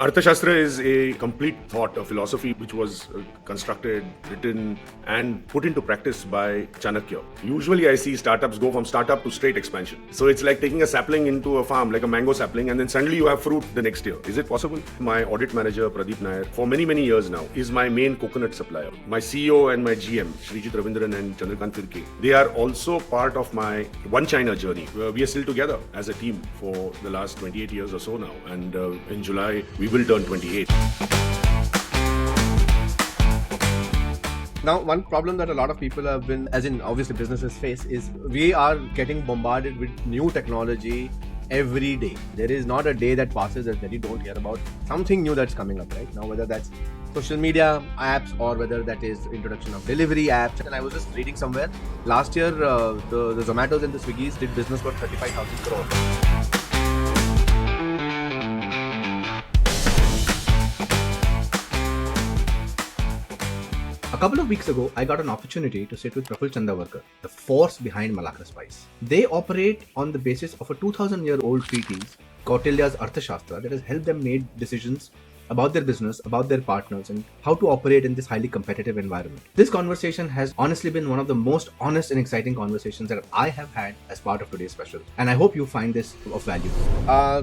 Arthashastra is a complete thought, a philosophy which was constructed, written, and put into practice by Chanakya. Usually, I see startups go from startup to straight expansion. So it's like taking a sapling into a farm, like a mango sapling, and then suddenly you have fruit the next year. Is it possible? My audit manager, Pradeep Nair, for many years now, is my main coconut supplier. My CEO and my GM, Srijit Ravindran and Chandrakant Firke, they are also part of my One China journey. We are still together as a team for the last 28 years or so now, and in July, we will turn 28. Now, one problem that a lot of people have been, as in obviously businesses face, is we are getting bombarded with new technology every day. There is not a day that passes that you don't hear about something new that's coming up right now, whether that's social media apps or whether that is introduction of delivery apps. And I was just reading somewhere, last year the Zomatos and the Swiggies did business for 35,000 crores. A couple of weeks ago, I got an opportunity to sit with Praful Chandawarkar, the force behind Malaka Spice. They operate on the basis of a 2,000-year-old treatise, Kautilya's Arthashastra, that has helped them make decisions about their business, about their partners, and how to operate in this highly competitive environment. This conversation has honestly been one of the most honest and exciting conversations that I have had as part of today's special. And I hope you find this of value.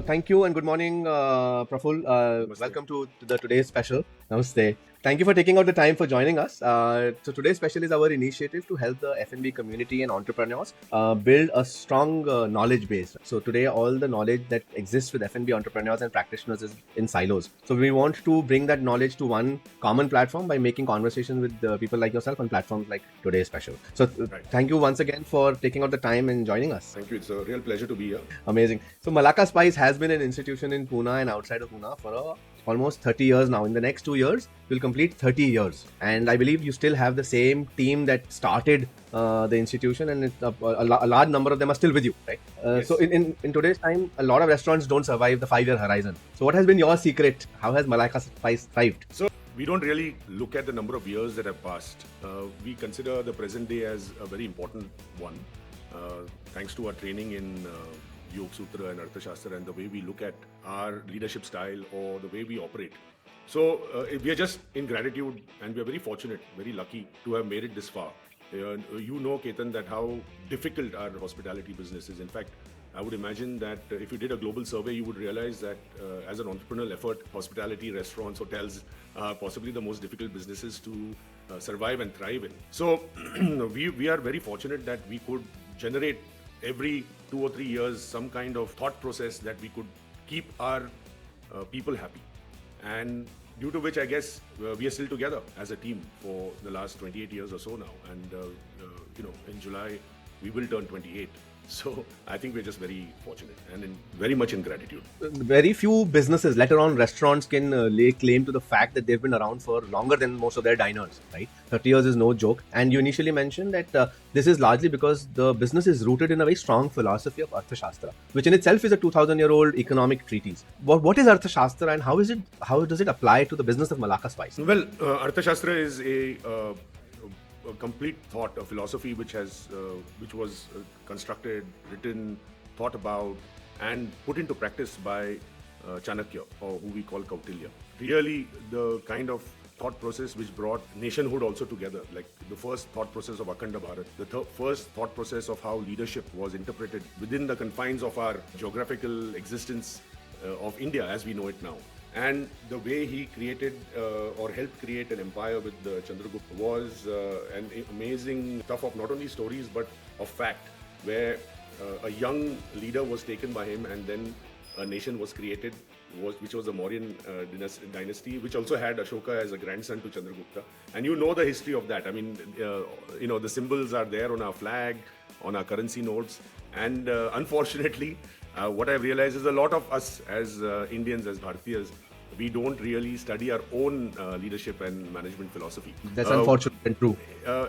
Thank you and good morning, Praful. Welcome to today's special. Namaste. Thank you for taking out the time for joining us. So today's special is our initiative to help the F&B community and entrepreneurs build a strong knowledge base. So today all the knowledge that exists with F&B entrepreneurs and practitioners is in silos. So we want to bring that knowledge to one common platform by making conversations with people like yourself on platforms like today's special. So Thank you once again for taking out the time and joining us. Thank you. It's a real pleasure to be here. Amazing. So Malaka Spice has been an institution in Pune and outside of Pune for almost 30 years now. In the next 2 years, you'll complete 30 years. And I believe you still have the same team that started the institution, and a large number of them are still with you, right? Yes. So in today's time, a lot of restaurants don't survive the 5-year horizon. So what has been your secret? How has Malaka Spice thrived? So we don't really look at the number of years that have passed. We consider the present day as a very important one. Thanks to our training in Yoga Sutras and Arthashastra and the way we look at our leadership style or the way we operate. So we are just in gratitude, and we are very fortunate, very lucky to have made it this far. You know, Ketan, that how difficult our hospitality business is. In fact, I would imagine that if you did a global survey, you would realize that as an entrepreneurial effort, hospitality, restaurants, hotels are possibly the most difficult businesses to survive and thrive in. So we are very fortunate that we could generate every 2 or 3 years some kind of thought process that we could keep our people happy, and due to which I guess we are still together as a team for the last 28 years or so now, and in July we will turn 28. So I think we're just very fortunate and very much in gratitude. Very few businesses, let alone restaurants, can lay claim to the fact that they've been around for longer than most of their diners, right? 30 years is no joke. And you initially mentioned that this is largely because the business is rooted in a very strong philosophy of Arthashastra, which in itself is a 2,000-year-old economic treatise. What is Arthashastra, and how does it apply to the business of Malaka Spice? Well, Arthashastra is a complete thought, a philosophy which was constructed, written, thought about, and put into practice by Chanakya, or who we call Kautilyan. Really, the kind of thought process which brought nationhood also together, like the first thought process of Akhanda Bharat, the first thought process of how leadership was interpreted within the confines of our geographical existence of India as we know it now. And the way he created or helped create an empire with Chandragupta was an amazing stuff of not only stories but of fact, where a young leader was taken by him, and then a nation was created, which was the Mauryan dynasty, which also had Ashoka as a grandson to Chandragupta. And you know the history of that. I mean, the symbols are there on our flag, on our currency notes, and unfortunately, what I've realized is a lot of us as Indians, as Bharatiyas, we don't really study our own leadership and management philosophy. That's unfortunate and true.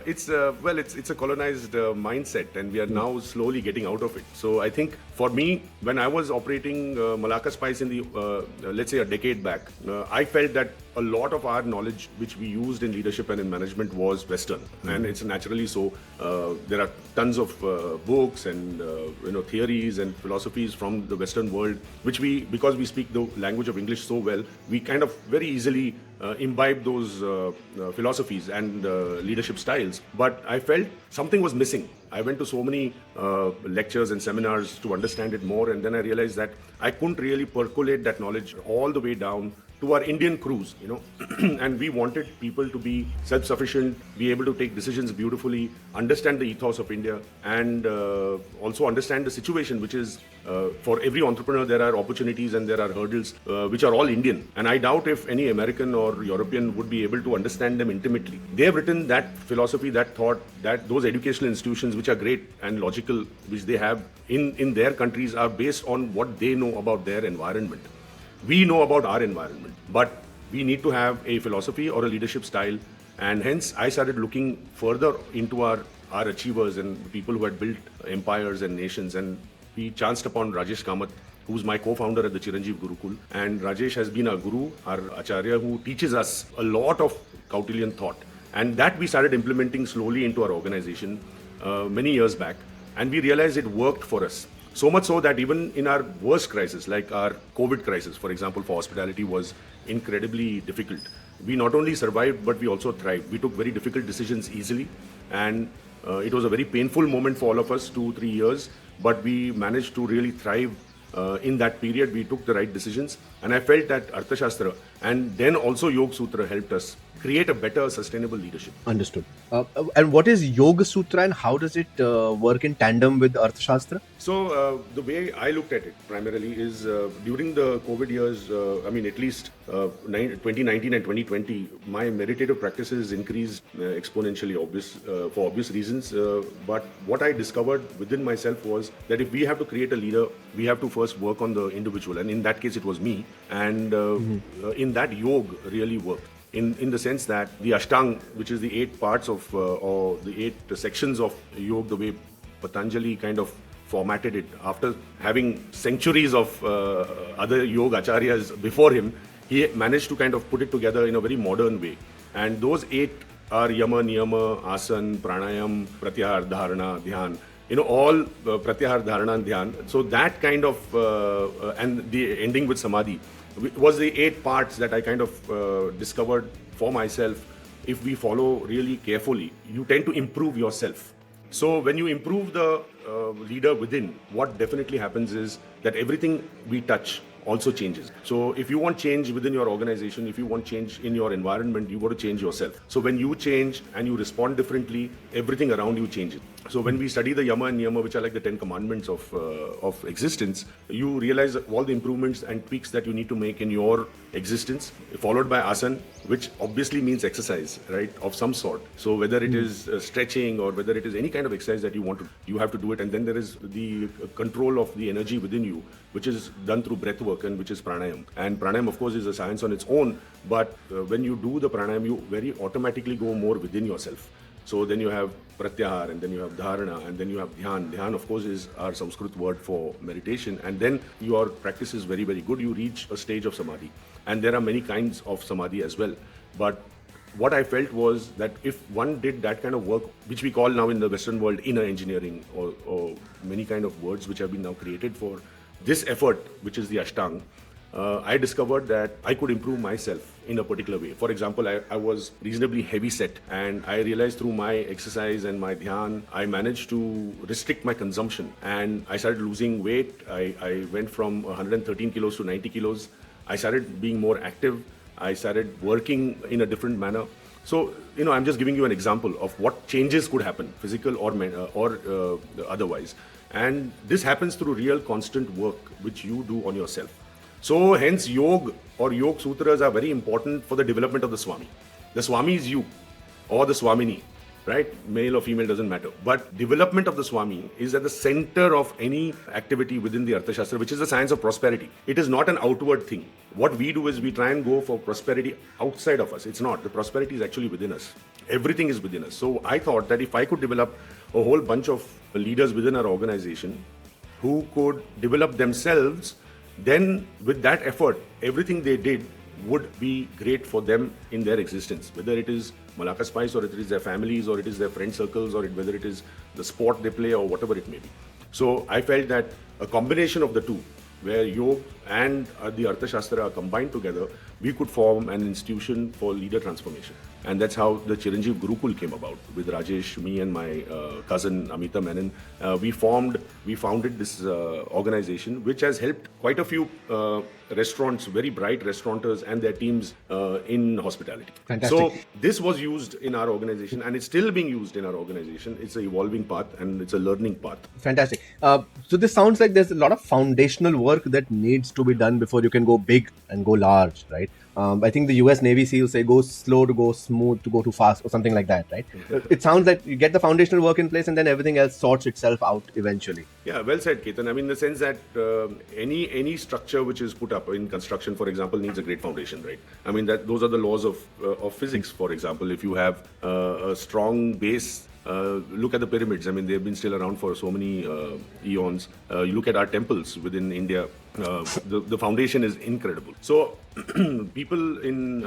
It's a colonized mindset, and we are now slowly getting out of it. So I think for me, when I was operating Malaka Spice in the let's say a decade back, I felt that a lot of our knowledge which we used in leadership and in management was Western, and it's naturally so. There are tons of books and theories and philosophies from the Western world, which because we speak the language of English so well, we kind of very easily imbibe those philosophies and leadership styles. But I felt something was missing. I went to so many lectures and seminars to understand it more, and then I realized that I couldn't really percolate that knowledge all the way down to our Indian crews, and we wanted people to be self-sufficient, be able to take decisions beautifully, understand the ethos of India, and also understand the situation, which is for every entrepreneur there are opportunities and there are hurdles which are all Indian. And I doubt if any American or European would be able to understand them intimately. They have written that philosophy, that thought, that those educational institutions which are great and logical, which they have in their countries, are based on what they know about their environment. We know about our environment, but we need to have a philosophy or a leadership style, and hence I started looking further into our achievers and people who had built empires and nations, and we chanced upon Rajesh Kamath, who's my co-founder at the Chiranjeev Gurukul. And Rajesh has been our guru, our acharya, who teaches us a lot of Kautilyan thought, and that we started implementing slowly into our organization many years back, and we realized it worked for us. So much so that even in our worst crisis, like our COVID crisis, for example, for hospitality, was incredibly difficult. We not only survived, but we also thrived. We took very difficult decisions easily, and it was a very painful moment for all of us, 2-3 years, but we managed to really thrive in that period. We took the right decisions, and I felt that Arthashastra and then also Yoga Sutra helped us create a better sustainable leadership. Understood. And what is Yoga Sutra and how does it work in tandem with Arthashastra? So the way I looked at it primarily is during the COVID years, at least 2019 and 2020, my meditative practices increased exponentially, for obvious reasons. But what I discovered within myself was that if we have to create a leader, we have to first work on the individual. And in that case, it was me. And in that, yoga really worked. In the sense that the Ashtang, which is the 8 parts of, or the 8 sections of yoga, the way Patanjali kind of formatted it, after having centuries of other yoga acharyas before him, he managed to kind of put it together in a very modern way. And those 8 are Yama, Niyama, Asan, Pranayam, Pratyahar, Dharana, Dhyan. All Pratyahar, Dharana, and Dhyan. So that kind of, and the ending with Samadhi, was the 8 parts that I kind of discovered for myself. If we follow really carefully, you tend to improve yourself. So when you improve the leader within, what definitely happens is that everything we touch also changes. So if you want change within your organization, if you want change in your environment, you got to change yourself. So when you change and you respond differently, everything around you changes. So when we study the Yama and Niyama, which are like the 10 commandments of existence, you realize all the improvements and tweaks that you need to make in your existence, followed by Asan, which obviously means exercise, right, of some sort. So whether it is stretching or whether it is any kind of exercise that you want to, you have to do it. And then there is the control of the energy within you, which is done through breath work, and which is pranayam. And pranayam, of course, is a science on its own. But when you do the pranayam, you very automatically go more within yourself. So then you have pratyahar, and then you have dharana, and then you have dhyan. Dhyan, of course, is our Sanskrit word for meditation. And then your practice is very, very good. You reach a stage of samadhi. And there are many kinds of samadhi as well. But what I felt was that if one did that kind of work, which we call now in the Western world inner engineering, or many kind of words which have been now created for this effort, which is the Ashtang, I discovered that I could improve myself in a particular way. For example, I was reasonably heavy set, and I realized through my exercise and my dhyan, I managed to restrict my consumption, and I started losing weight. I went from 113 kilos to 90 kilos. I started being more active. I started working in a different manner. So, I'm just giving you an example of what changes could happen, physical or otherwise. And this happens through real constant work which you do on yourself. So hence yoga or yoga sutras are very important for the development of the Swami. The Swami is you or the Swamini, right? Male or female doesn't matter. But development of the Swami is at the center of any activity within the Arthashastra, which is the science of prosperity. It is not an outward thing. What we do is we try and go for prosperity outside of us. It's not. The prosperity is actually within us. Everything is within us. So I thought that if I could develop a whole bunch of leaders within our organization who could develop themselves, then with that effort, everything they did would be great for them in their existence. Whether it is Malaka Spice, or it is their families, or it is their friend circles, or whether it is the sport they play, or whatever it may be. So I felt that a combination of the two, where yoga and the Arthashastra are combined together, we could form an institution for leader transformation. And that's how the Chiranjeev Gurukul came about. With Rajesh, me and my cousin Amita Menon, we founded this organization, which has helped quite a few restaurants, very bright restaurateurs and their teams in hospitality. Fantastic. So this was used in our organization, and it's still being used in our organization. It's an evolving path, and it's a learning path. Fantastic. So this sounds like there's a lot of foundational work that needs to be done before you can go big and go large, right? I think the US Navy SEALs say go slow to go smooth to go too fast or something like that, right? It sounds like you get the foundational work in place and then everything else sorts itself out eventually. Yeah, well said, Ketan. I mean, in the sense that any structure which is put up in construction, for example, needs a great foundation, right? I mean, those are the laws of physics. For example, if you have a strong base. Look at the pyramids. I mean, they've been still around for so many eons. You look at our temples within India. The foundation is incredible. So people in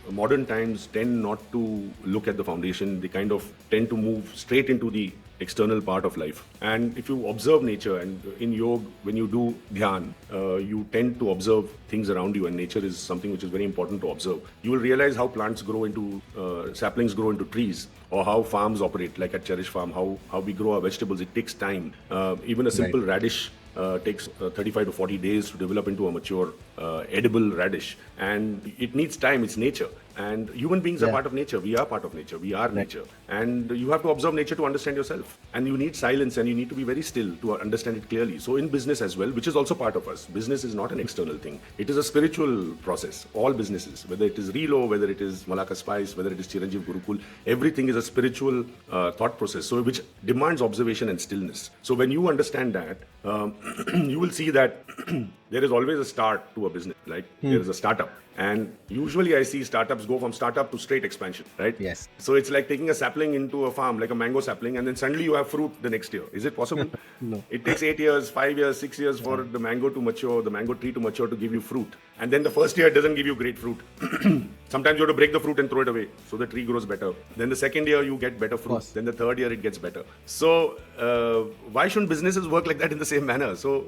modern times tend not to look at the foundation. They kind of tend to move straight into the external part of life. And if you observe nature, and in yoga, when you do dhyan, you tend to observe things around you, and nature is something which is very important to observe. You will realize how plants grow into, saplings grow into trees, or how farms operate, like at Cherish Farm, how we grow our vegetables. It takes time. Even a simple radish takes 35 to 40 days to develop into a mature edible radish, and it needs time. It's nature, and human beings are part of nature. We are part of nature. We are nature, and you have to observe nature to understand yourself, and you need silence, and you need to be very still to understand it clearly. So in business as well, which is also part of us, business is not an external thing. It is a spiritual process. All businesses, whether it is Relo, whether it is Malaka Spice, whether it is Chiranjeev Gurukul, everything is a spiritual thought process, so which demands observation and stillness. So when you understand that, you will see that there is always a start to a business. Like there is a startup, and usually I see startups go from startup to straight expansion, right? Yes. So it's like taking a sapling into a farm, like a mango sapling, and then suddenly you have fruit the next year. Is it possible? No. It takes 8 years, 5 years, 6 years for the mango to mature, the mango tree to mature to give you fruit. And then the first year it doesn't give you great fruit. Sometimes you have to break the fruit and throw it away so the tree grows better. Then the second year you get better fruit. Then the third year it gets better. So why shouldn't businesses work like that in the same manner? So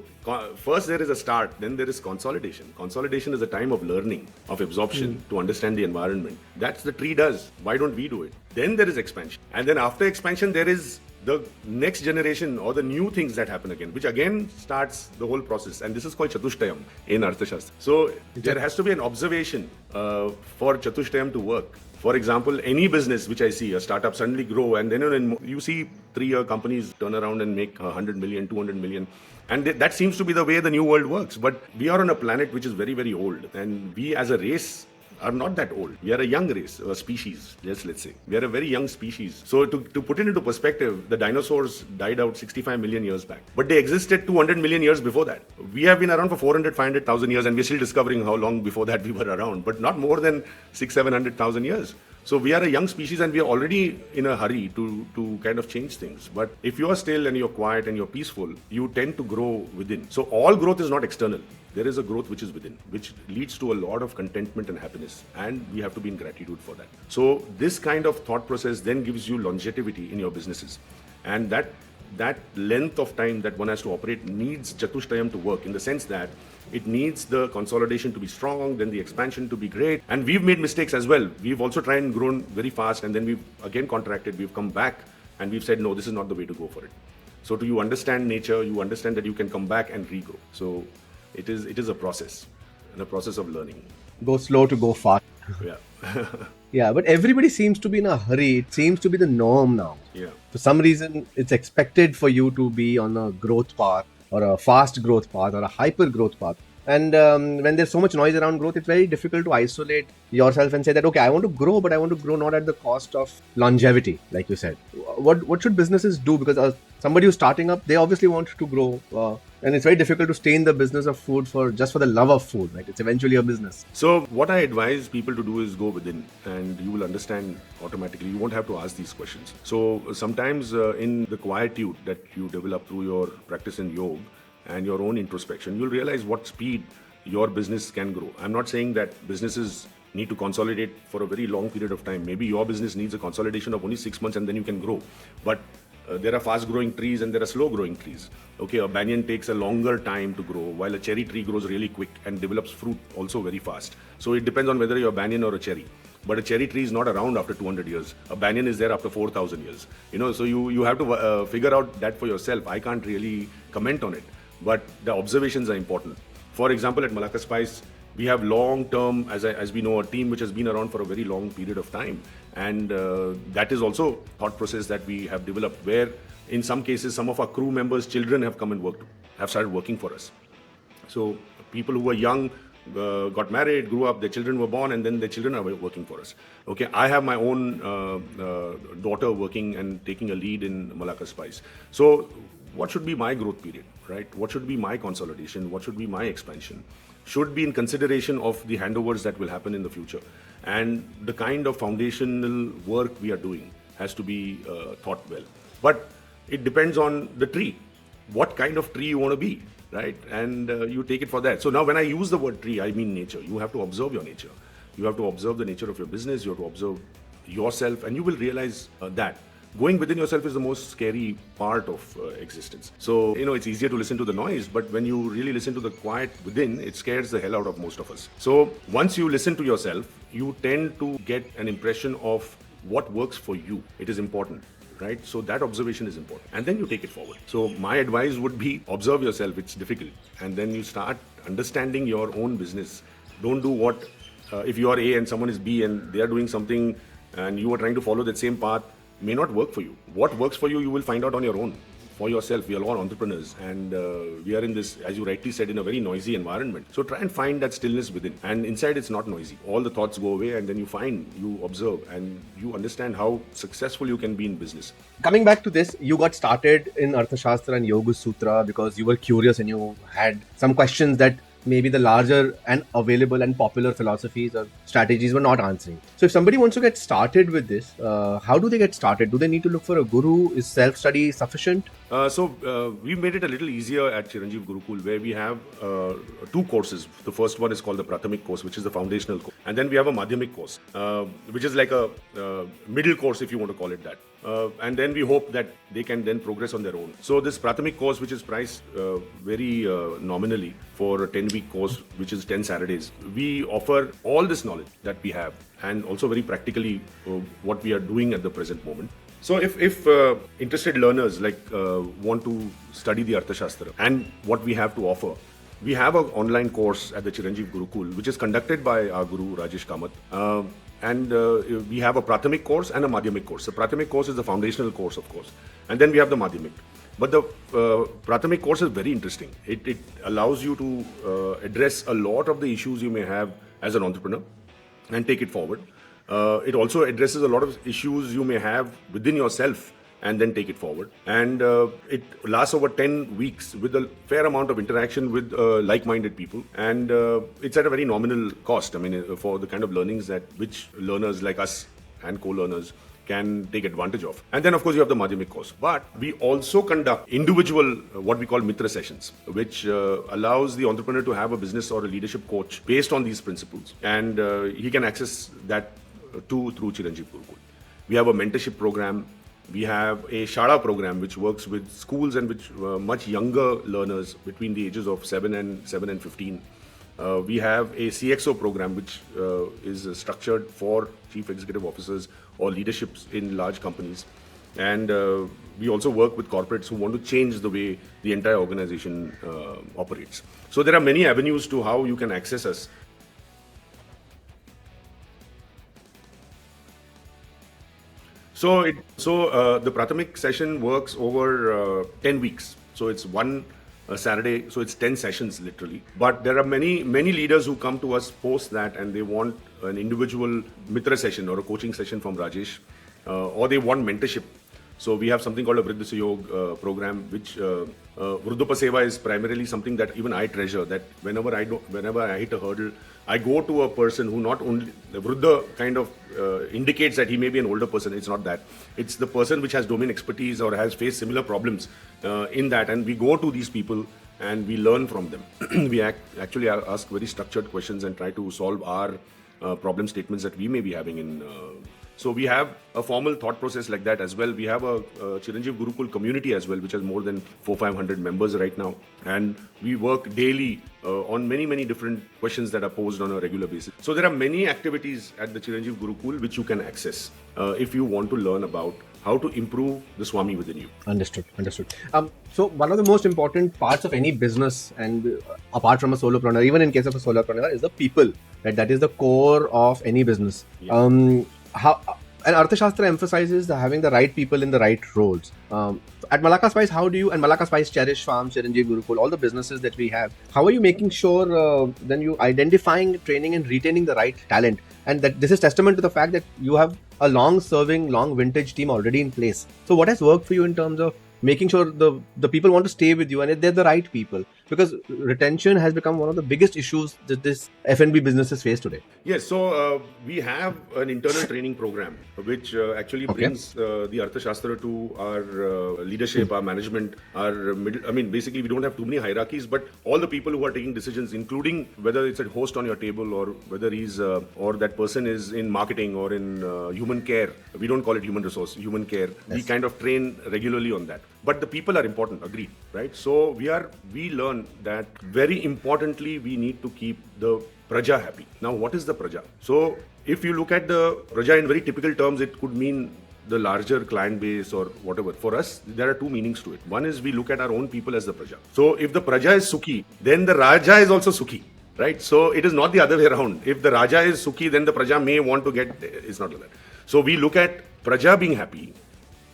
first there is a start, then there is consolidation. Consolidation is a time of learning, of absorption to understand the environment. That's the tree does. Why don't we do it? Then there is expansion. And then after expansion there is the next generation or the new things that happen again, which again starts the whole process. And this is called Chatushtayam in Arthashastra. So there has to be an observation for Chatushtayam to work. For example, any business which I see, a startup suddenly grow, and then you see 3-year companies turn around and make 100 million, 200 million. And that seems to be the way the new world works. But we are on a planet which is very, very old. And we as a race are not that old. We are a young race, a species, let's say. We are a very young species. So to put it into perspective, the dinosaurs died out 65 million years back. But they existed 200 million years before that. We have been around for 400, 500,000 years, and we're still discovering how long before that we were around, but not more than 600,000-700,000 years. So we are a young species, and we are already in a hurry to kind of change things. But if you are still and you're quiet and you're peaceful, you tend to grow within. So all growth is not external. There is a growth which is within, which leads to a lot of contentment and happiness. And we have to be in gratitude for that. So this kind of thought process then gives you longevity in your businesses. And that length of time that one has to operate needs Chatushtayam to work, in the sense that it needs the consolidation to be strong, then the expansion to be great. And we've made mistakes as well. We've also tried and grown very fast, and then we've again contracted. We've come back and we've said, no, this is not the way to go for it. So do you understand nature? You understand that you can come back and regrow. So it is a process, and a process of learning. Go slow to go fast. Yeah. Yeah, but everybody seems to be in a hurry. It seems to be the norm now. Yeah. For some reason, it's expected for you to be on a growth path, or a fast growth path, or a hyper growth path. And when there's so much noise around growth, it's very difficult to isolate yourself and say that, okay, I want to grow, but I want to grow not at the cost of longevity, like you said. What should businesses do? Because somebody who's starting up, they obviously want to grow. And it's very difficult to stay in the business of food just for the love of food, right? It's eventually a business. So what I advise people to do is go within, and you will understand automatically. You won't have to ask these questions. So sometimes in the quietude that you develop through your practice in yoga and your own introspection, you'll realize what speed your business can grow. I'm not saying that businesses need to consolidate for a very long period of time. Maybe your business needs a consolidation of only 6 months and then you can grow. But There are fast-growing trees and there are slow-growing trees. Okay, a banyan takes a longer time to grow, while a cherry tree grows really quick and develops fruit also very fast. So it depends on whether you're a banyan or a cherry. But a cherry tree is not around after 200 years. A banyan is there after 4,000 years. So you have to figure out that for yourself. I can't really comment on it, but the observations are important. For example, at Malaka Spice, we have long-term, as we know, a team which has been around for a very long period of time. And that is also thought process that we have developed, where in some cases, some of our crew members' children have come and have started working for us. So people who were young got married, grew up, their children were born, and then their children are working for us. Okay, I have my own daughter working and taking a lead in Malaka Spice. So what should be my growth period, right? What should be my consolidation? What should be my expansion? Should be in consideration of the handovers that will happen in the future. And the kind of foundational work we are doing has to be thought well. But it depends on the tree. What kind of tree you want to be, right? And you take it for that. So now when I use the word tree, I mean nature. You have to observe your nature. You have to observe the nature of your business. You have to observe yourself, and you will realize that. Going within yourself is the most scary part of existence. So, it's easier to listen to the noise, but when you really listen to the quiet within, it scares the hell out of most of us. So, once you listen to yourself, you tend to get an impression of what works for you. It is important, right? So, that observation is important. And then you take it forward. So, my advice would be observe yourself. It's difficult. And then you start understanding your own business. Don't do what, if you are A and someone is B and they are doing something and you are trying to follow that same path, may not work for you. What works for you, you will find out on your own, for yourself. We are all entrepreneurs, and we are in this, as you rightly said, in a very noisy environment. So try and find that stillness within. And inside it's not noisy. All the thoughts go away, and then you observe, and you understand how successful you can be in business. Coming back to this, you got started in Arthashastra and Yoga Sutra because you were curious and you had some questions that maybe the larger and available and popular philosophies or strategies were not answering. So if somebody wants to get started with this, how do they get started? Do they need to look for a guru? Is self-study sufficient? So we made it a little easier at Chiranjeev Gurukul, where we have 2 courses. The first one is called the Prathamik course, which is the foundational course. And then we have a Madhyamik course, which is like a middle course, if you want to call it that. And then we hope that they can then progress on their own. So this Prathamik course, which is priced very nominally for a 10-week course, which is 10 Saturdays, we offer all this knowledge that we have, and also very practically what we are doing at the present moment. So if interested learners want to study the Arthashastra and what we have to offer, we have an online course at the Chiranjeev Gurukul, which is conducted by our Guru Rajesh Kamath. And we have a Prathamik course and a Madhyamik course. The Prathamik course is the foundational course, of course. And then we have the Madhyamik. But the Prathamik course is very interesting. It allows you to address a lot of the issues you may have as an entrepreneur and take it forward. It also addresses a lot of issues you may have within yourself and then take it forward. And it lasts over 10 weeks with a fair amount of interaction with like-minded people. And it's at a very nominal cost, for the kind of learnings that which learners like us and co-learners can take advantage of. And then, of course, you have the Madhyamik course. But we also conduct individual, what we call Mitra sessions, which allows the entrepreneur to have a business or a leadership coach based on these principles. And he can access that through Chiranjeev Gurukul. We have a mentorship program. We have a Shala program, which works with schools and which much younger learners between the ages of 7 and 15. We have a CXO program, which is structured for chief executive officers or leaderships in large companies. And we also work with corporates who want to change the way the entire organization operates. So there are many avenues to how you can access us. So the Prathamik session works over 10 weeks. So it's one Saturday, so it's 10 sessions literally. But there are many leaders who come to us post that and they want an individual Mitra session or a coaching session from Rajesh, or they want mentorship. So we have something called a Vriddha Sahayog program, which Vruddhapa Seva is primarily something that even I treasure, that whenever I hit a hurdle, I go to a person who not only, the Vruddha kind of indicates that he may be an older person. It's not that. It's the person which has domain expertise or has faced similar problems in that. And we go to these people and we learn from them. We actually ask very structured questions and try to solve our problem statements that we may be having So we have a formal thought process like that as well. We have a Chiranjeev Gurukul community as well, which has more than 400-500 members right now. And we work daily on many different questions that are posed on a regular basis. So there are many activities at the Chiranjeev Gurukul which you can access if you want to learn about how to improve the Swami within you. Understood. So one of the most important parts of any business, and apart from a solopreneur, even in case of a solopreneur, is the people. Right? That is the core of any business. Yeah. And Arthashastra emphasizes having the right people in the right roles. At Malaka Spice, how do you, and Malaka Spice, Cherish Farm, Chiranjeev Gurukul, all the businesses that we have, how are you making sure then you identifying, training and retaining the right talent? And that this is testament to the fact that you have a long-serving, long-vintage team already in place. So what has worked for you in terms of making sure the people want to stay with you and they're the right people? Because retention has become one of the biggest issues that this F&B businesses face today. Yes, so we have an internal training program which actually brings the Arthashastra to our leadership, our management, our middle. I mean, basically, we don't have too many hierarchies, but all the people who are taking decisions, including whether it's a host on your table or whether he's or that person is in marketing or in human care. We don't call it human resource, human care. Yes. We kind of train regularly on that. But the people are important, agreed, right? So we learn that very importantly, we need to keep the Praja happy. Now, what is the Praja? So, if you look at the Praja in very typical terms, it could mean the larger client base or whatever. For us, there are two meanings to it. One is we look at our own people as the Praja. So, if the Praja is Sukhi, then the Raja is also Sukhi. Right? So, it is not the other way around. If the Raja is Sukhi, then the Praja may want to get, it's not like that. So, we look at Praja being happy,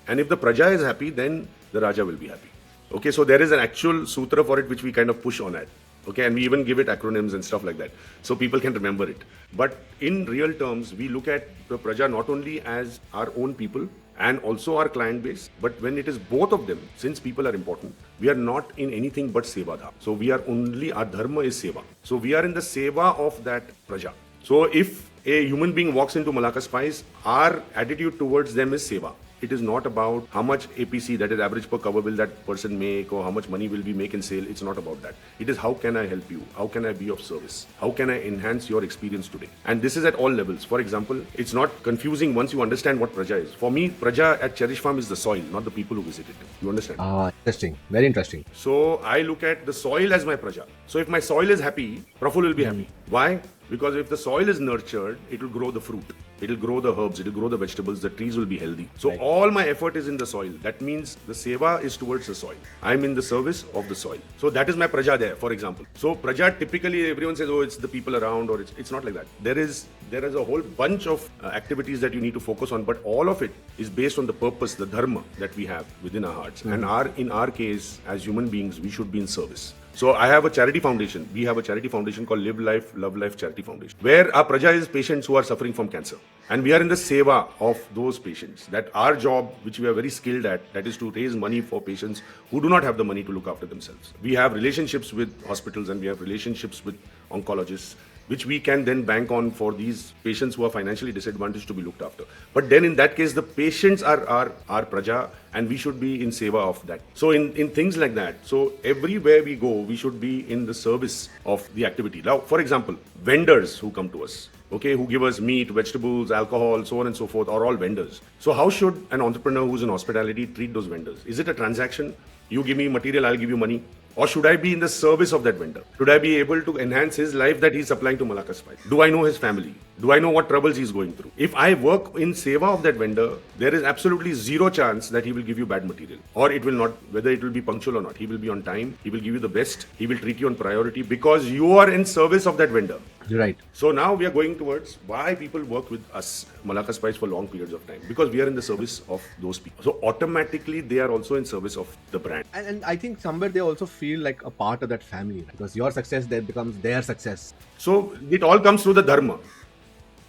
and if the Praja is happy, then the Raja will be happy. Okay, so there is an actual sutra for it which we kind of push on it. Okay, and we even give it acronyms and stuff like that, so people can remember it. But in real terms, we look at the Praja not only as our own people and also our client base, but when it is both of them, since people are important, we are not in anything but seva dha. So we are only, our dharma is seva. So we are in the seva of that Praja. So if a human being walks into Malaka Spice, our attitude towards them is seva. It is not about how much APC, that is average per cover, will that person make, or how much money will we make in sale. It's not about that. It is how can I help you? How can I be of service? How can I enhance your experience today? And this is at all levels. For example, it's not confusing once you understand what Praja is. For me, Praja at Cherish Farm is the soil, not the people who visit it. You understand? Interesting. Very interesting. So I look at the soil as my Praja. So if my soil is happy, Praful will be happy. Why? Because if the soil is nurtured, it will grow the fruit. It will grow the herbs, it will grow the vegetables, the trees will be healthy. So all my effort is in the soil. That means the seva is towards the soil. I'm in the service of the soil. So that is my Praja there, for example. So Praja, typically everyone says, oh, it's the people around, or it's not like that. There is a whole bunch of activities that you need to focus on, but all of it is based on the purpose, the dharma that we have within our hearts. And in our case, as human beings, we should be in service. So I have a charity foundation. We have a charity foundation called Live Life, Love Life Charity Foundation, where our Praja is patients who are suffering from cancer. And we are in the seva of those patients. That our job, which we are very skilled at, that is to raise money for patients who do not have the money to look after themselves. We have relationships with hospitals and we have relationships with oncologists, which we can then bank on for these patients who are financially disadvantaged to be looked after. But then in that case, the patients are our Praja, and we should be in seva of that. So in things like that, so everywhere we go, we should be in the service of the activity. Now, for example, vendors who come to us, okay, who give us meat, vegetables, alcohol, so on and so forth, are all vendors. So how should an entrepreneur who's in hospitality treat those vendors? Is it a transaction? You give me material, I'll give you money. Or should I be in the service of that vendor? Should I be able to enhance his life that he's supplying to Malaka Spice? Do I know his family? Do I know what troubles he's going through? If I work in seva of that vendor, there is absolutely zero chance that he will give you bad material. Or it will not, whether it will be punctual or not. He will be on time. He will give you the best. He will treat you on priority because you are in service of that vendor. You're right. So now we are going towards why people work with us, Malaka Spice, for long periods of time. Because we are in the service of those people. So automatically they are also in service of the brand. And I think somewhere they also feel like a part of that family, because your success there becomes their success. So it all comes through the dharma.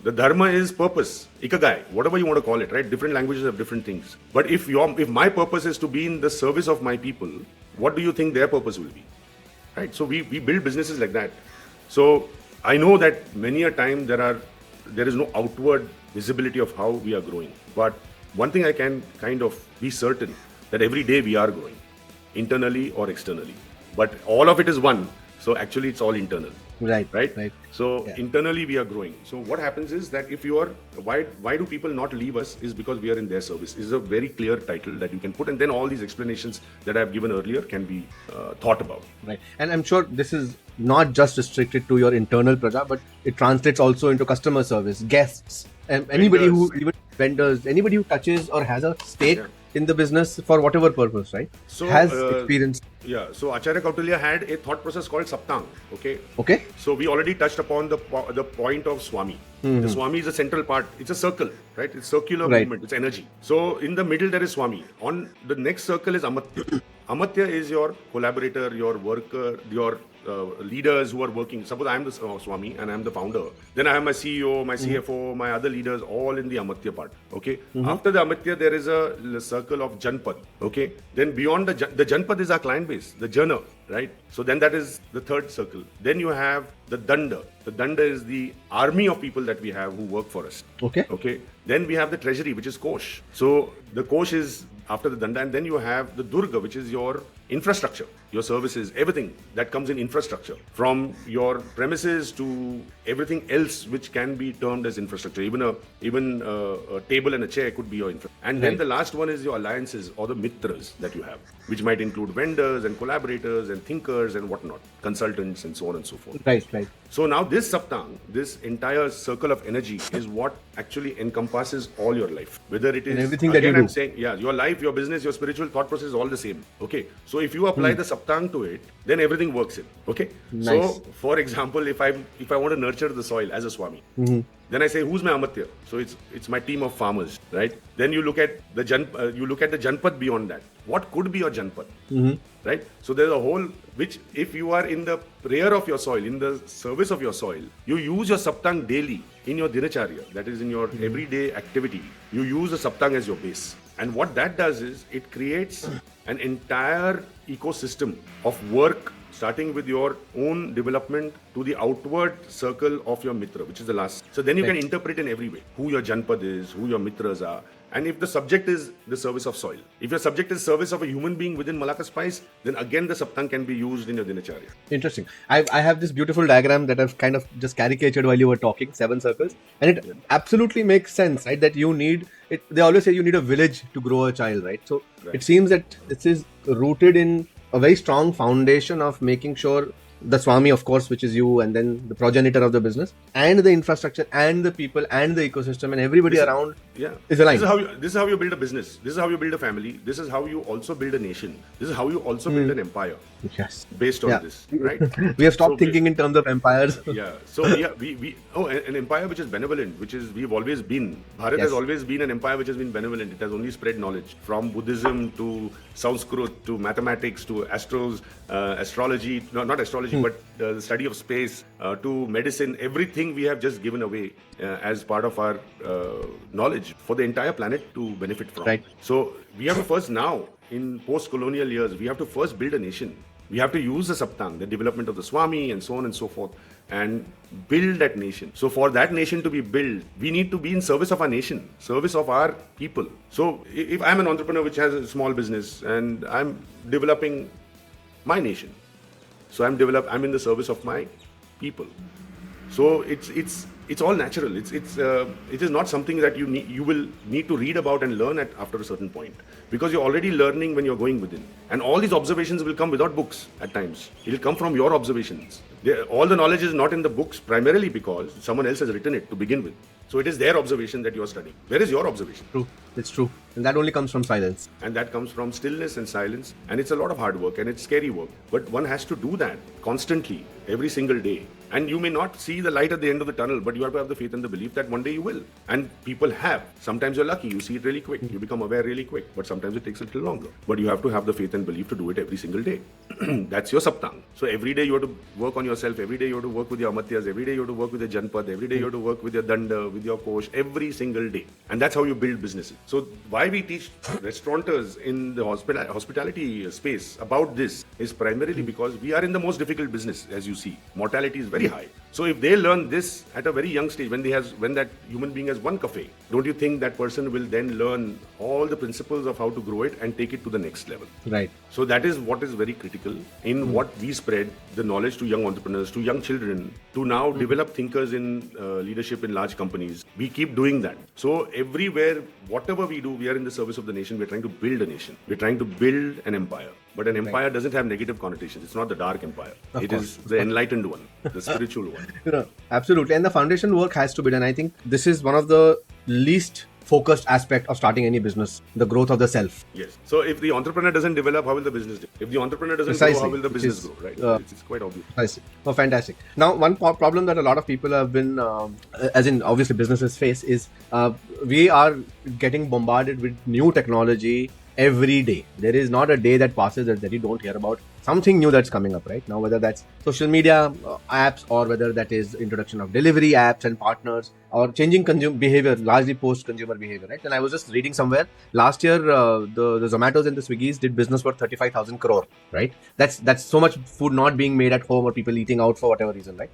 The dharma is purpose, ikagai, whatever you want to call it, right? Different languages have different things. But if my purpose is to be in the service of my people, what do you think their purpose will be? Right? So we build businesses like that. So I know that many a time there is no outward visibility of how we are growing. But one thing I can kind of be certain, that every day we are growing, internally or externally. But all of it is one. So actually it's all internal. Right. right? So internally we are growing. So what happens is that if you are, why do people not leave us? Is because we are in their service. This is a very clear title that you can put, and then all these explanations that I have given earlier can be thought about. Right. And I'm sure this is not just restricted to your internal praja, but it translates also into customer service, guests, and anybody who, even vendors, anybody who touches or has a stake in the business for whatever purpose, right? So has experience. Yeah. So Acharya Kautilya had a thought process called Saptang. Okay. So we already touched upon the point of Swami. The Swami is a central part. It's a circle, right? It's circular movement. It's energy. So in the middle there is Swami. On the next circle is Amatya. Amatya is your collaborator, your worker, your leaders who are working. Suppose I am the Swami and I am the founder. Then I have my CEO, my CFO, my other leaders, all in the Amatya part. Okay. After the Amatya, there is a circle of Janpad. Okay. Then beyond the Janpad is our client base, the journer, right? So then that is the third circle. Then you have the Danda. The Danda is the army of people that we have who work for us. Okay. Okay. Then we have the treasury, which is Kosh. So the Kosh is after the Danda, and then you have the Durga, which is your infrastructure, your services, everything that comes in infrastructure, from your premises to everything else which can be termed as infrastructure. Even a table and a chair could be your infrastructure. And then the last one is your alliances or the mitras that you have, which might include vendors and collaborators and thinkers and whatnot, consultants and so on and so forth. Right. So now this Saptang, this entire circle of energy is what actually encompasses all your life. Whether it is and everything that you do. I'm saying, your life, your business, your spiritual thought process is all the same. Okay. So if you apply the Saptang to it, then everything works in. Okay. Nice. So for example, if I want to nurture the soil as a Swami, then I say, who's my Amatya? So it's my team of farmers, right? Then you look at the Janpad beyond that. What could be your Janpad? Right? So there's a whole, which if you are in the prayer of your soil, in the service of your soil, you use your Saptang daily in your Dinacharya, that is in your everyday activity. You use the Saptang as your base. And what that does is it creates an entire ecosystem of work, starting with your own development to the outward circle of your mitra, which is the last. So then you can interpret in every way who your Janpad is, who your mitras are. And if the subject is the service of soil, if your subject is service of a human being within Malaka Spice, then again the Saptang can be used in your Dinacharya. Interesting. I have this beautiful diagram that I've kind of just caricatured while you were talking, 7 circles. And it absolutely makes sense, right? That you need, they always say you need a village to grow a child, right? So it seems that this is rooted in a very strong foundation of making sure the Swami, of course, which is you, and then the progenitor of the business, and the infrastructure, and the people, and the ecosystem, and everybody around is aligned. This is how you build a business. This is how you build a family. This is how you also build a nation. This is how you also build an empire. Yes. Based on this, right? We have stopped thinking in terms of empires. So an empire which is benevolent, we've always been. Bharat has always been an empire which has been benevolent. It has only spread knowledge, from Buddhism to Sanskrit to mathematics to astrology, not astrology, but the study of space, to medicine. Everything we have just given away as part of our knowledge for the entire planet to benefit from. Right. So we have to first, now in post-colonial years, we have to first build a nation. We have to use the Saptang, the development of the Swami and so on and so forth, and build that nation. So for that nation to be built, we need to be in service of our nation, service of our people. So if I'm an entrepreneur which has a small business and I'm developing my nation, so I'm in the service of my people. So it's all natural. It is not something that you will need to read about and learn after a certain point, because you're already learning when you're going within. And all these observations will come without books at times. It will come from your observations. All the knowledge is not in the books, primarily because someone else has written it to begin with. So it is their observation that you are studying. Where is your observation? True. It's true. And that only comes from silence. And that comes from stillness and silence. And it's a lot of hard work and it's scary work. But one has to do that constantly, every single day. And you may not see the light at the end of the tunnel, but you have to have the faith and the belief that one day you will. And people have. Sometimes you're lucky, you see it really quick, you become aware really quick, but sometimes it takes a little longer. But you have to have the faith and belief to do it every single day. That's your Saptang. So every day you have to work on yourself, every day you have to work with your Amatyas, every day you have to work with your Janpad, every day you have to work with your Danda, with your Kosh, every single day. And that's how you build businesses. So why we teach restaurateurs in the hospitality space about this is primarily because we are in the most difficult business, as you see. Mortality is very high. So if they learn this at a very young stage, when that human being has one cafe, don't you think that person will then learn all the principles of how to grow it and take it to the next level? Right. So that is what is very critical in what we spread the knowledge to young entrepreneurs, to young children, to now develop thinkers in leadership in large companies. We keep doing that. So everywhere, whatever we do, we are in the service of the nation. We're trying to build a nation. We're trying to build an empire. But an empire doesn't have negative connotations. It's not the dark empire. It is the enlightened one, the spiritual one. Absolutely. And the foundation work has to be done. I think this is one of the least focused aspect of starting any business, the growth of the self. Yes. So if the entrepreneur doesn't develop, how will the business develop? If the entrepreneur doesn't grow, how will the business grow? Right? It's quite obvious. I see. Oh, fantastic. Now, one problem that a lot of people have been, as in obviously businesses face, is we are getting bombarded with new technology every day. There is not a day that passes that you don't hear about something new that's coming up right now, whether that's social media apps or whether that is introduction of delivery apps and partners or changing consumer behavior, largely post-consumer behavior, right? And I was just reading somewhere last year, the Zomatos and the Swiggies did business for 35,000 crore, right? That's so much food not being made at home or people eating out for whatever reason, right?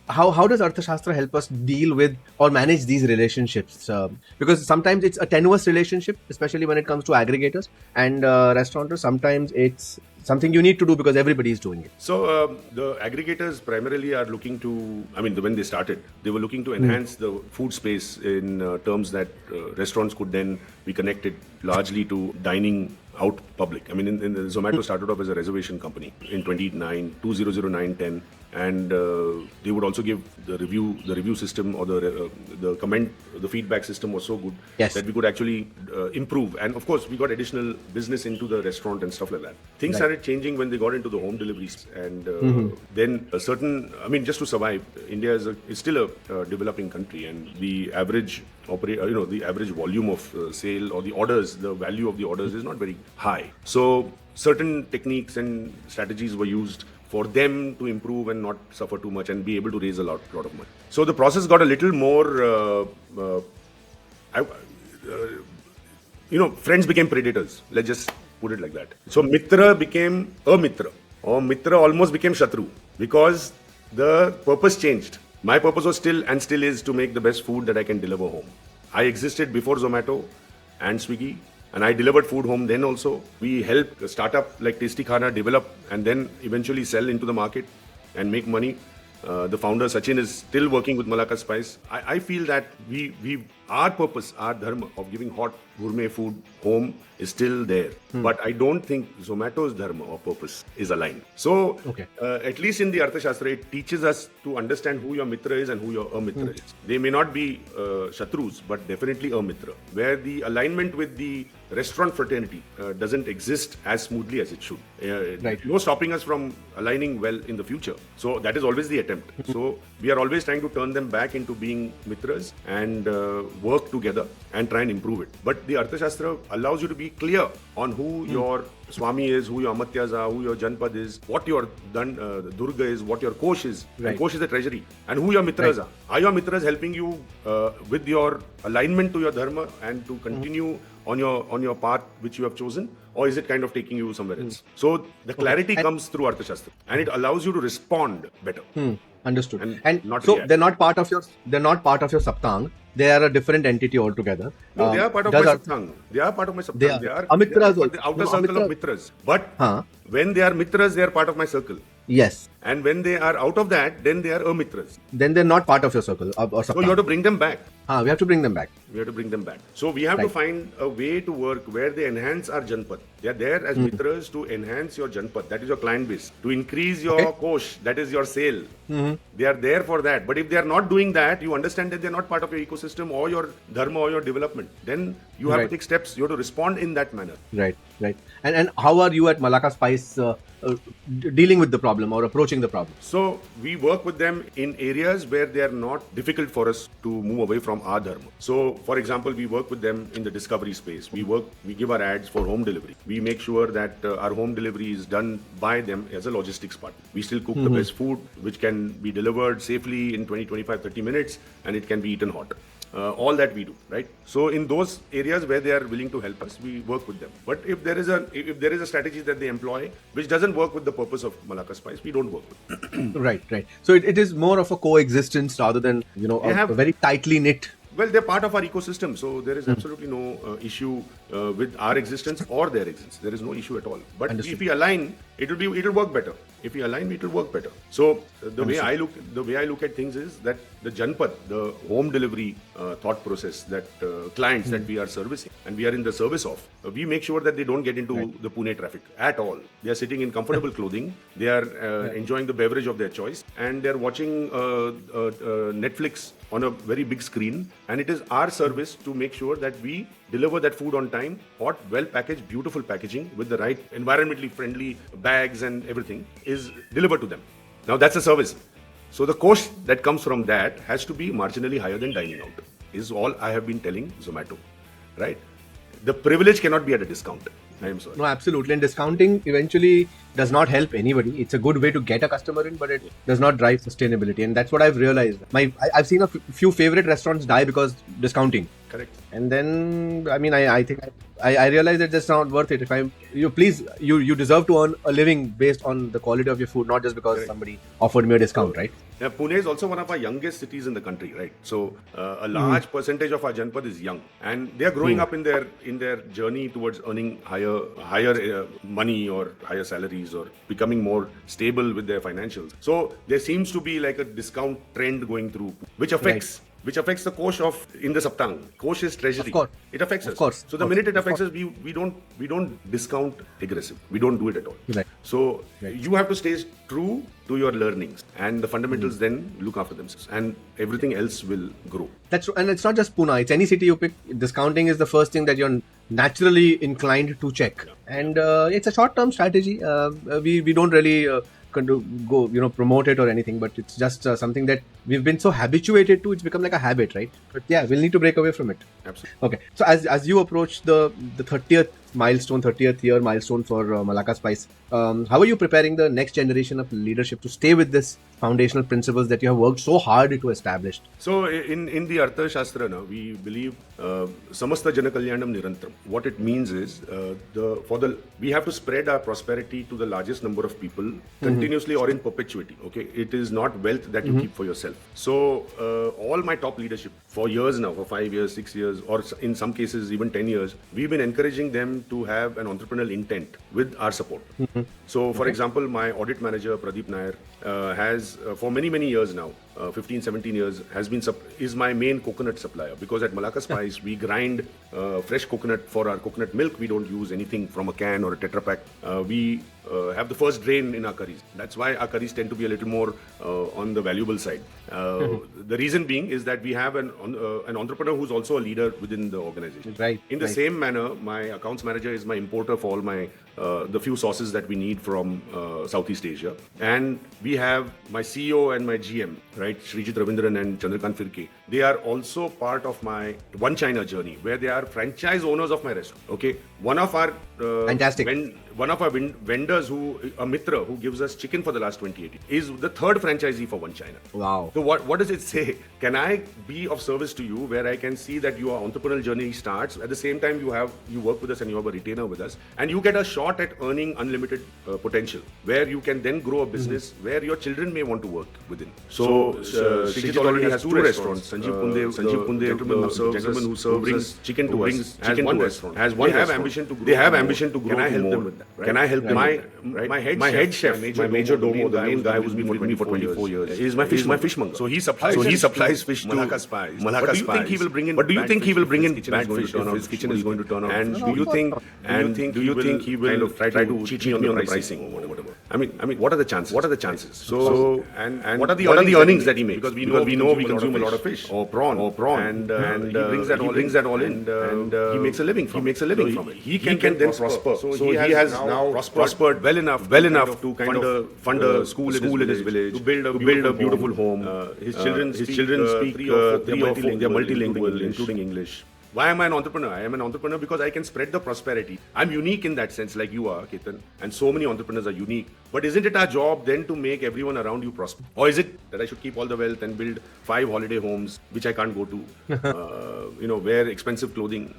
How does Arthashastra help us deal with or manage these relationships? Because sometimes it's a tenuous relationship, especially when it comes to aggregators and restaurateurs. Sometimes it's something you need to do because everybody is doing it. So the aggregators primarily are looking to, when they started, they were looking to enhance the food space in terms that restaurants could then be connected largely to dining out public. In the Zomato started off as a reservation company in 2009-10. And they would also give the review system or the comment, the feedback system was so good that we could actually improve. And of course, we got additional business into the restaurant and stuff like that. Things started changing when they got into the home deliveries, and then a certain, just to survive, India is still a developing country, and the average the average volume of sale or the orders, the value of the orders is not very high. So certain techniques and strategies were used for them to improve and not suffer too much and be able to raise a lot of money. So the process got a little more, friends became predators. Let's just put it like that. So Mitra became a Mitra, or Mitra almost became Shatru, because the purpose changed. My purpose was still is to make the best food that I can deliver home. I existed before Zomato and Swiggy, and I delivered food home then also. We helped a startup like Tasty Khana develop and then eventually sell into the market and make money. The founder Sachin is still working with Malaka Spice. I feel that our purpose, our dharma of giving hot gourmet food home is still there. But I don't think Zomato's dharma or purpose is aligned. So at least in the Arthashastra, it teaches us to understand who your Mitra is and who your Amitra is. They may not be Shatrus, but definitely Amitra, where the alignment with the restaurant fraternity doesn't exist as smoothly as it should. No stopping us from aligning well in the future. So that is always the attempt. So we are always trying to turn them back into being Mitras and work together and try and improve it. But the Arthashastra allows you to be clear on who your Swami is, who your Amatyas are, who your Janpad is, what your Durga is, what your Kosh is. And Kosh is the treasury. And who your Mitras are. Are your Mitras helping you with your alignment to your dharma and to continue on your path which you have chosen, or is it kind of taking you somewhere else? So the clarity comes through Arthashastra, and it allows you to respond better. Understood. And so they're not part of your Saptang. They are a different entity altogether. No, they are part of my Saptang. They are part of my Saptang. They are Amitras, the outer circle of Mitras. But when they are Mitras, they are part of my circle. Yes. And when they are out of that, then they are Amitras. Then they're not part of your circle or Saptang. So you have to bring them back. We have to bring them back. So we have to find a way to work where they enhance our Janpad. They are there as Mitras to enhance your Janpad. That is your client base. To increase your Kosh. That is your sale. They are there for that. But if they are not doing that, you understand that they are not part of your ecosystem or your dharma or your development. Then you have to take steps. You have to respond in that manner. Right. And how are you at Malaka Spice dealing with the problem or approaching the problem? So we work with them in areas where they are not difficult for us to move away from our dharma. So for example, we work with them in the discovery space. We give our ads for home delivery. We make sure that our home delivery is done by them as a logistics partner. We still cook the best food, which can be delivered safely in 20, 25, 30 minutes, and it can be eaten hot. All that we do, right? So in those areas where they are willing to help us, we work with them. But if there is a strategy that they employ which doesn't work with the purpose of Malaka Spice, we don't work with it. Right. So it is more of a coexistence rather than a very tightly knit. Well, they're part of our ecosystem, so there is absolutely no issue with our existence or their existence. There is no issue at all. But Understood. if we align, it'll work better. If we align, it'll work better. So the way I look at things is that the Janpad, the home delivery thought process that clients that we are servicing and we are in the service of, we make sure that they don't get into the Pune traffic at all. They are sitting in comfortable clothing. They are enjoying the beverage of their choice, and they are watching Netflix on a very big screen. And it is our service to make sure that we deliver that food on time, hot, well packaged, beautiful packaging with the right environmentally friendly bags and everything is delivered to them. Now that's a service. So the cost that comes from that has to be marginally higher than dining out, is all I have been telling Zomato, right? The privilege cannot be at a discount. I am sorry. No, absolutely. And discounting eventually does not help anybody. It's a good way to get a customer in, but it does not drive sustainability. And that's what I've realized. I've seen a few favorite restaurants die because discounting. Correct. And then, I think I realized that that's not worth it. You deserve to earn a living based on the quality of your food, not just because somebody offered me a discount, right? Now, Pune is also one of our youngest cities in the country, right? So a large percentage of our Janpad is young, and they are growing up in their journey towards earning higher money or higher salaries or becoming more stable with their financials. So there seems to be like a discount trend going through, which affects the Kosh in the Saptang. Kosh is treasury. Of course. It affects us. Of course. So the minute it affects us, we don't discount aggressive. We don't do it at all. Right. So you have to stay true to your learnings, and the fundamentals then look after themselves, and everything else will grow. And it's not just Pune. It's any city you pick. Discounting is the first thing that you're naturally inclined to check. And it's a short-term strategy. We don't really go promote it or anything, but it's just something that we've been so habituated to. It's become like a habit, right? But yeah, we'll need to break away from it. Absolutely. Okay, so as you approach the 30th year milestone for Malaka Spice, how are you preparing the next generation of leadership to stay with this foundational principles that you have worked so hard to establish? So in the Arthashastra now, we believe samasta jana kalyanam nirantram. What it means is we have to spread our prosperity to the largest number of people continuously or in perpetuity. Okay, it is not wealth that you keep for yourself. So all my top leadership for years now, for 5 years, 6 years, or in some cases even 10 years, we've been encouraging them to have an entrepreneurial intent with our support. So for example, my audit manager Pradeep Nair has for many years now, 15, 17 years, is my main coconut supplier, because at Malaka Spice we grind fresh coconut for our coconut milk. We don't use anything from a can or a Tetra Pak. We have the first drain in our curries. That's why our curries tend to be a little more on the valuable side. The reason being is that we have an entrepreneur who's also a leader within the organization. Right. In the same manner, my accounts manager is my importer for all my the few sauces that we need from Southeast Asia. And we have my CEO and my GM, right, Srijit Ravindran and Chandrakant Firke. They are also part of my One China journey, where they are franchise owners of my restaurant. Okay, one of our Fantastic. One of our vendors, a Mitra, who gives us chicken for the last 28 years, is the third franchisee for One China. Wow. So what does it say? Can I be of service to you, where I can see that your entrepreneurial journey starts, at the same time you work with us and you have a retainer with us, and you get a shot at earning unlimited potential, where you can then grow a business where your children may want to work within. So Srijit already has 2 restaurants. Sanjeev Punde, gentleman who serves chicken to us, has one restaurant. They have ambition to grow. They have ambition to grow. Can I help them with that? Right? Can I help them? My head chef, my major domo, the main guy who's been with me for 24 years, is my fishmonger. So he supplies fish to Malaka Spice. But do you think he will bring in? Bad fish if his kitchen is going to turn out? And do you think he will kind of try to cheat me on the pricing or whatever? I mean, what are the chances? So and what are the earnings that he makes? Because we know we consume a lot of fish or prawn, and he brings that all in, and he makes a living from it. He can then prosper. So he has now prospered well enough to kind of fund a school in his village, to build a beautiful home. His children speak 3 or 4 they're multilingual, including English. Why am I an entrepreneur? I am an entrepreneur because I can spread the prosperity. I'm unique in that sense, like you are, Ketan, and so many entrepreneurs are unique. But isn't it our job then to make everyone around you prosper? Or is it that I should keep all the wealth and build 5 holiday homes, which I can't go to, wear expensive clothing,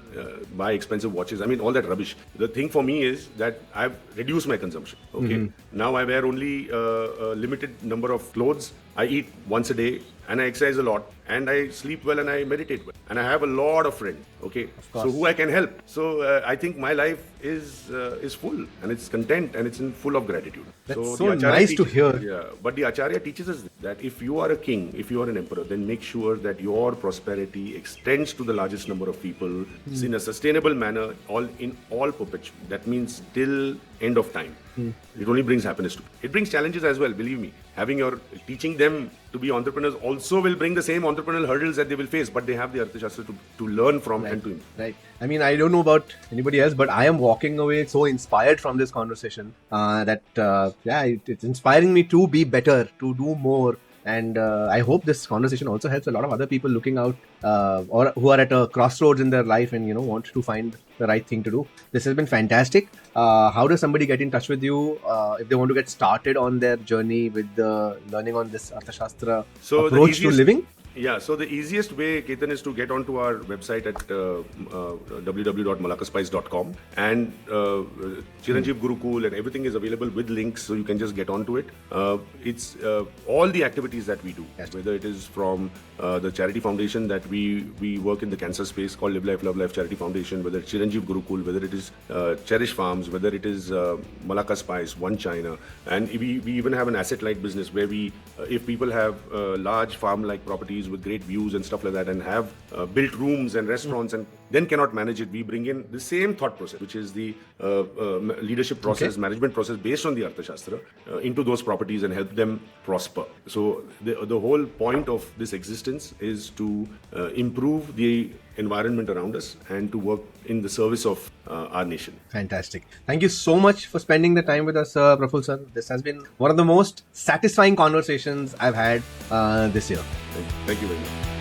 buy expensive watches? I mean, all that rubbish. The thing for me is that I've reduced my consumption. Okay. Now I wear only a limited number of clothes. I eat once a day and I exercise a lot and I sleep well and I meditate well. And I have a lot of friends, okay? So who I can help. So I think my life is full and it's content and it's full of gratitude. That's so so nice to hear. Yeah, but the Acharya teaches us that if you are a king, if you are an emperor, then make sure that your prosperity extends to the largest number of people in a sustainable manner, in all perpetuity. That means till end of time. It only brings happiness to you. It brings challenges as well, believe me. Teaching them to be entrepreneurs also will bring the same entrepreneurial hurdles that they will face, but they have the Arthashastra to learn from and to improve. Right. I mean, I don't know about anybody else, but I am walking away so inspired from this conversation it's inspiring me to be better, to do more. And I hope this conversation also helps a lot of other people looking out or who are at a crossroads in their life and want to find the right thing to do. This has been fantastic. How does somebody get in touch with you if they want to get started on their journey with learning on this Arthashastra approach to living? Yeah, so the easiest way, Ketan, is to get onto our website at www.malakaspice.com, and Chiranjeev Gurukul and everything is available with links, so you can just get onto it. It's all the activities that we do, whether it is from the charity foundation that we work in the cancer space called Live Life, Love Life Charity Foundation, whether it's Chiranjeev Gurukul, whether it is Cherish Farms, whether it is Malaka Spice, One China, and we even have an asset-light business where if people have large farm-like properties with great views and stuff like that and have built rooms and restaurants and then cannot manage it, we bring in the same thought process, which is the leadership process, management process based on the Arthashastra into those properties and help them prosper. So the whole point of this existence is to improve the environment around us and to work in the service of our nation. Fantastic. Thank you so much for spending the time with us, Praful sir. This has been one of the most satisfying conversations I've had this year. Thank you very much.